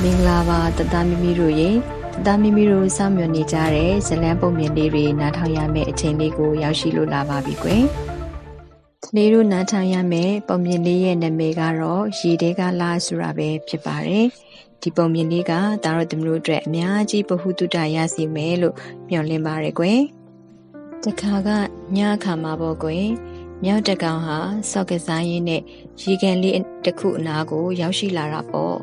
မင်္ဂလာပါတသားမိမိတို့ရေတသားမိမိတို့စောင့်မျှော်နေကြတဲ့ဇလန်းပုံမြင်လေးတွေနားထောင်ရမယ့်အချိန်လေးကိုရောက်ရှိလို့လာပါပြီကွယ်ဒီနေ့တို့နားထောင်ရမယ့်ပုံမြင်လေးရဲ့နာမည်ကတော့ရေတဲကလာဆိုတာပဲဖြစ်ပါတယ်ဒီပုံမြင်လေးကဒါတော့သမီးတို့အတွက်အများကြီးဗဟုသုတရစီမယ်လို့မျှော်လင့်ပါတယ်ကွယ်တခါကညအခါမှာပေါ့ကွယ်မြောက်တကောင်ဟာစောက်ကစားရင်းနဲ့ရေကန်လေးတစ်ခုအနားကိုရောက်ရှိလာတာပေါ့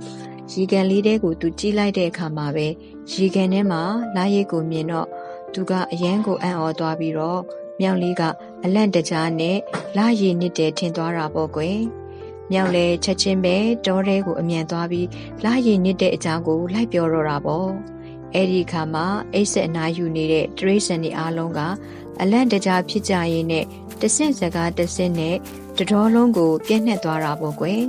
ရေကန်လေးတဲကိုသူကြည့်လိုက်တဲ့အခါမှာပဲရေကန်ထဲမှာလာရိတ်ကိုမြင်တော့သူကအယမ်းကိုအံ့ဩသွားပြီးတော့မြောက်လေးကအလန့်တကြားနဲ့လာရည်နစ်တယ်ထင်သွားတာပေါ့ကွယ်မြောက်လည်းချက်ချင်းပဲတောထဲကိုအမြန်သွားပြီးလာရည်နစ်တဲ့အကြောင်းကိုလိုက်ပြောတော့တာပေါ့အဲ့ဒီအခါမှာအိတ်ဆက်အနာယူနေတဲ့တရိတ်ဆန်တွေအားလုံးကအလန့်တကြားဖြစ်ကြရင်းနဲ့တဆင့်စကားတဆင့်နဲ့တတော်လုံးကိုပြည့်နှက်သွားတာပေါ့ကွယ်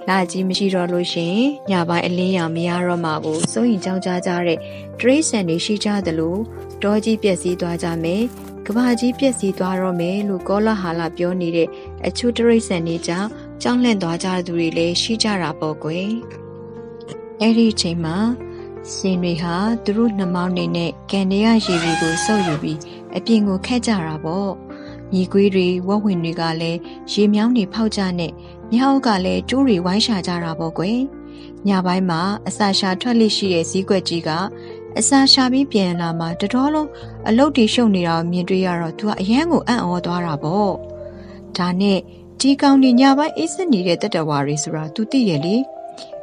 လာကြီးမရှိတော့လို့ရှင်ညပိုင်းအလင်းရောင်မရတော့မှကိုစိုးရင်ကြောက်ကြတဲ့တရိတ်ဆန်တွေရှိကြသလိုတောကြီးပြက်စီးသွားကြမယ်ကဘာကြီးပြက်စီးသွားတော့မယ်လို့ကောလာဟာလာပြောနေတဲ့အချူတရိတ်ဆန်တွေကြောင့်ကြောက်လန့်သွားကြသူတွေလည်းရှိကြတာပေါ့ကွယ်အဲ့ဒီအချိန်မှာရှင်တွေဟာသူတို့နှမောင်းနေနဲ့ကန်ရရေတွေကိုစုပ်ယူပြီးအပြင်ကိုခက်ကြတာပေါ့ညီကွေးတွေဝက်ဝင်တွေကလည်းရေမြောင်းတွေဖောက်ကြနဲ့မြောက်ကလည်းကျိုးတွေဝိုင်းရှာကြတာပေါ့ကွယ်ညပိုင်းမှာအစာရှာထွက်လိရှိတဲ့ဈေးကွက်ကြီးကအစာရှာပြီးပြန်လာမှတတော်လုံးအလုတ်တွေရှုပ်နေတာကိုမြင်တွေ့ရတော့သူကအယမ်းကိုအံ့ဩသွားတာပေါ့ဒါနဲ့ဒီကောင်ဒီညပိုင်းအေးစစ်နေတဲ့တက်တော်ဝါတွေဆိုတာသူသိရဲ့လေ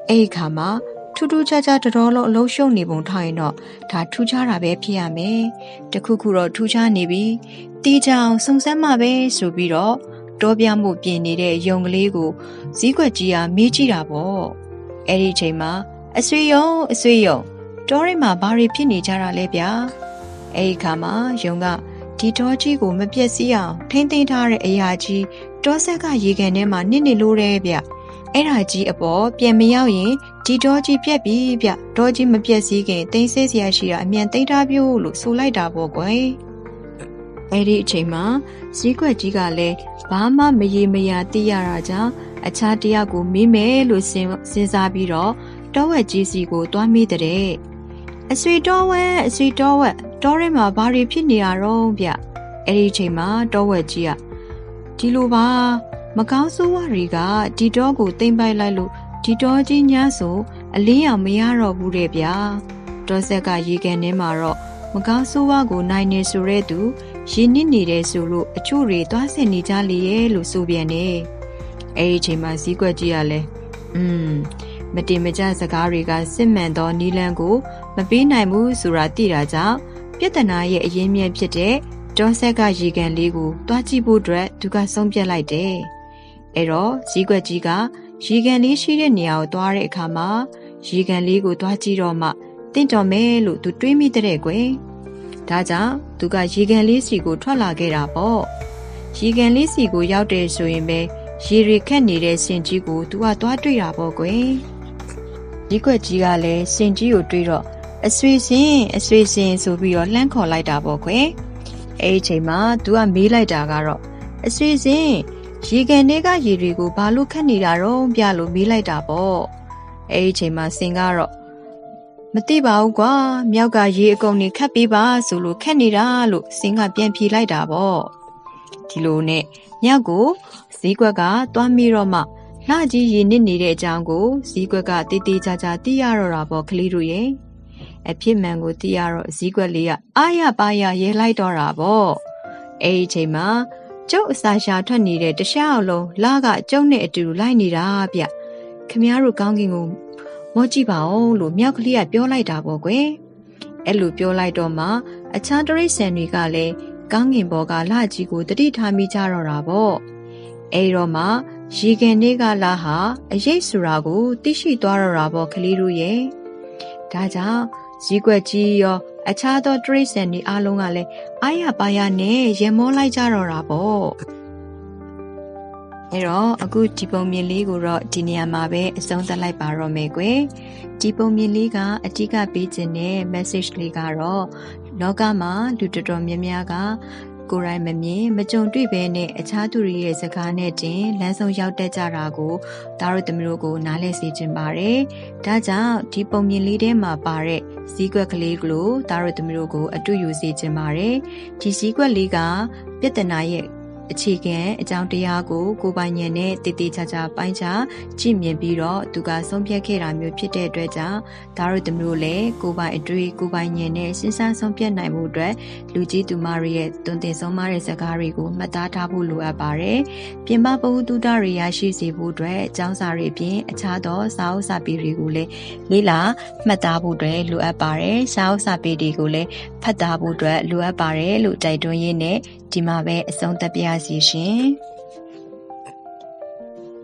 အဲ့ဒီခါမှာထူးထူးခြားခြားတတော်လုံးအလုံးရှုံနေပုံထားရင်တော့ဒါထူးခြားတာပဲဖြစ်ရမယ်တခုခုတော့ထူးခြားနေပြီတီးချောင်စုံစမ်းမှပဲဆိုပြီးတော့တောပြမှုပြင်နေတဲ့ယုံကလေးကိုဈေးကွက်ကြီးကမေးကြည့်တာပေါ့အဲ့ဒီချိန်မှာအဆွေယုံတောထဲမှာဘာတွေဖြစ်နေကြတာလဲဗျာအဲ့ဒီခါမှာယုံကဒီတောကြီးကိုမပြက်စီးအောင်ထိမ့်သိမ်းထားတဲ့အရာကြီးတောဆက်ကရေကန်ထဲမှာနစ်နေလို့တဲ့ဗျအဲ့ဒါကြီးအပေါ်ပြန်မရောက်ရင်ဒီတောကြီးပြက်ပြီဗျတောကြီးမပြက်စီးခင်တိမ့်ဆေးစရာရှိတာအမြန်သိမ်းထားပြို့လို့ဆိုလိုက်တာပေါ့ကွယ်အဲ့ဒီအချိန်မှာဈေးကွက်ကြီးကလည်းဘာမှမရေမရာသိရတာကြောင့်အခြားတယောက်ကိုမေးမယ်လို့စဉ်းစားပြီးတော့တောဝက်ကြီးစီကိုတွားမိတဲ့အဆွေတောဝက်တောထဲမှာဘာတွေဖြစ်နေရတော့ဗျအဲ့ဒီအချိန်မှာတောဝက်ကြီးကဒီလိုပါမကောင်းဆိုးဝါးတွေကဒီတောကိုတိမ့်ပိုက်လိုက်လို့ဒီတောကြီးညဆိုအလင်းရောင်မရတော့ဘူးတဲ့ဗျာတောဆက်ကရေကန်ထဲမှာတော့မကောင်းဆိုးဝါးကိုနိုင်နေဆိုတဲ့သူရင်းနှီးနေတယ်ဆိုလို့အချို့တွေသွားဆင်နေကြလေရဲ့လို့ဆိုပြန်တယ်အဲ့ဒီအချိန်မှာဈေးကွက်ကြီးကလည်းမတင်မကျစကားတွေကစစ်မှန်သောနီလန်းကိုမပေးနိုင်ဘူးဆိုတာသိတာကြောင့်ပြဿနာရဲ့အရင်းမြစ်ဖြစ်တဲ့တောဆက်ကရေကန်လေးကိုတွားကြည့်ဖို့အတွက်သူကဆုံးဖြတ်လိုက်တယ်အဲ့တော့ဈေးကွက်ကြီးကရေကန်လေးရှိတဲ့နေရာကိုသွားတဲ့အခါမှာရေကန်လေးကိုတွားကြည့်တော့မှတင့်တော်မယ်လို့သူတွေးမိတဲ့ကွယ်ဒါကြောင့်သူကရေကန်လေးစီကိုထွက်လာခဲ့တာပေါ့ရေကန်လေးစီကိုရောက်တယ်ဆိုရင်ပဲရေတွေခက်နေတဲ့စင်ကြီးကိုသူကသွားတွေ့တာပေါ့ကွယ်ဒီကွက်ကြီးကလည်းစင်ကြီးကိုတွေ့တော့အဆွေစင်ဆိုပြီးတော့လှမ်းခေါ်လိုက်တာပေါ့ကွယ်အဲ့ဒီချိန်မှာသူကမေးလိုက်တာကတော့အဆွေစင်ရေကန်တွေကရေတွေကိုဘာလို့ခက်နေတာတော့ပြလို့မေးလိုက်တာပေါ့အဲ့ဒီချိန်မှာစင်ကတော့မသိပါဘူးကွာမြောက်ကရေအကုန်နေခတ်ပေးပါဆိုလို့ခက်နေတာလို့စင်ကပြန်ဖြေလိုက်တာပေါ့ဒီလိုနဲ့မြောက်ကိုဈေးကွက်ကသွားမိတော့မှလှကြီးရေနစ်နေတဲ့အကြောင်းကိုဈေးကွက်ကတေးသေးချာချာသိရတော့တာပေါ့ကလေးတို့ရဲ့အဖြစ်မှန်ကိုသိရတော့ဈေးကွက်လေးကအားရပါရရဲလိုက်တော့တာပေါ့အဲ့ဒီချိန်မှာကျုပ်အစာရှာထွက်နေတဲ့တခြားအောင်လုံးလာကကျုပ်နဲ့အတူလိုက်နေတာဗျခမည်းတော်ကောင်းကင်ကိုမောကြည့်ပါအောင်လို့မြောက်ကလေးကပြောလိုက်တာပေါ့ကွယ်အဲ့လိုပြောလိုက်တော့မှအခြားတရိတ်ဆန်တွေကလည်းကောင်းကင်ဘော်ကလာကြီးကိုတတိထားမိကြတော့တာပေါ့အဲ့တော့မှရေကန်တွေကလာဟာအရေးဆိုတာကိုသိရှိသွားတော့တာပေါ့ကလေးတို့ရဲ့ဒါကြောင့်ဈေးကွက်ကြီးရောအခြားသောတရိတ်ဆန်တွေအားလုံးကလည်းအားရပါရနဲ့ရမောလိုက်ကြတော့တာပေါ့အဲ့တော့အခုဒီပုံမြင်လေးကိုတော့ဒီနေရာမှာပဲအဆုံးသတ်လိုက်ပါတော့မယ်ကွယ်ဒီပုံမြင်လေးကအဓိကပေးခြင်းတဲ့ message လေးကတော့လောကမှာလူတော်တော်များများက ကိုယ်တိုင်မမြင်မကြုံတွေ့ဘဲနဲ့အခြားသူတွေရဲ့စကားနဲ့တင်လမ်းဆုံးရောက်တတ်ကြတာကိုသားတို့သမီးတို့ကိုနားလည်စေချင်ပါတယ်။ဒါကြောင့်ဒီပုံမြင်လေးထဲမှာပါတဲ့စည်းကွက်ကလေးကိုသားတို့သမီးတို့ကိုအတူယူစေချင်ပါတယ်။ဒီစည်းကွက်လေးကပြဿနာရဲ့အခြေခံအကြောင်းတရားကိုကိုယ်ပိုင်ဉာဏ်နဲ့တည်တည်ချာချာပိုင်းခြားကြည့်မြင်ပြီးတော့သူကဆုံးဖြတ်ခဲ့တာမျိုးဖြစ်တဲ့အတွက်ကြောင့်ဒါတို့သမီးတို့လည်းကိုယ်ပိုင်အတွေ့ကိုယ်ပိုင်ဉာဏ်နဲ့စဉ်းစားဆုံးဖြတ်နိုင်မှုအတွက်လူကြီးသူမတွေရဲ့တွင်တင်ဆုံးမတဲ့စကားတွေကိုမှတ်သားထားဖို့လိုအပ်ပါတယ်။ပြင်ပပဝတ္တုတွေရရှိစေဖို့အတွက်အကြောင်းစာတွေပြင်အခြားသောစာအုပ်စာပေတွေကိုလည်းလေ့လာမှတ်သားဖို့အတွက်လိုအပ်ပါတယ်။စာအုပ်စာပေတွေကိုလည်းဖတ်သားဖို့အတွက်လိုအပ်ပါတယ်လို့တိုက်တွန်းရင်းနဲ့ဒီမှာပဲအဆုံးသတ်ပြရစီရှင်။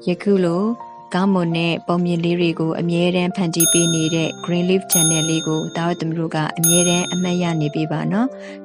ယခုလိုကောင်းမွန်တဲ့ပုံမြင်လေးတွေကိုအမြဲတမ်းဖန်တီးပေးနေတဲ့ Green Leaf Channel လေးကိုသားတို့သမီးတို့ကအမြဲတမ်းအမှတ်ရနေပေးပါနော်။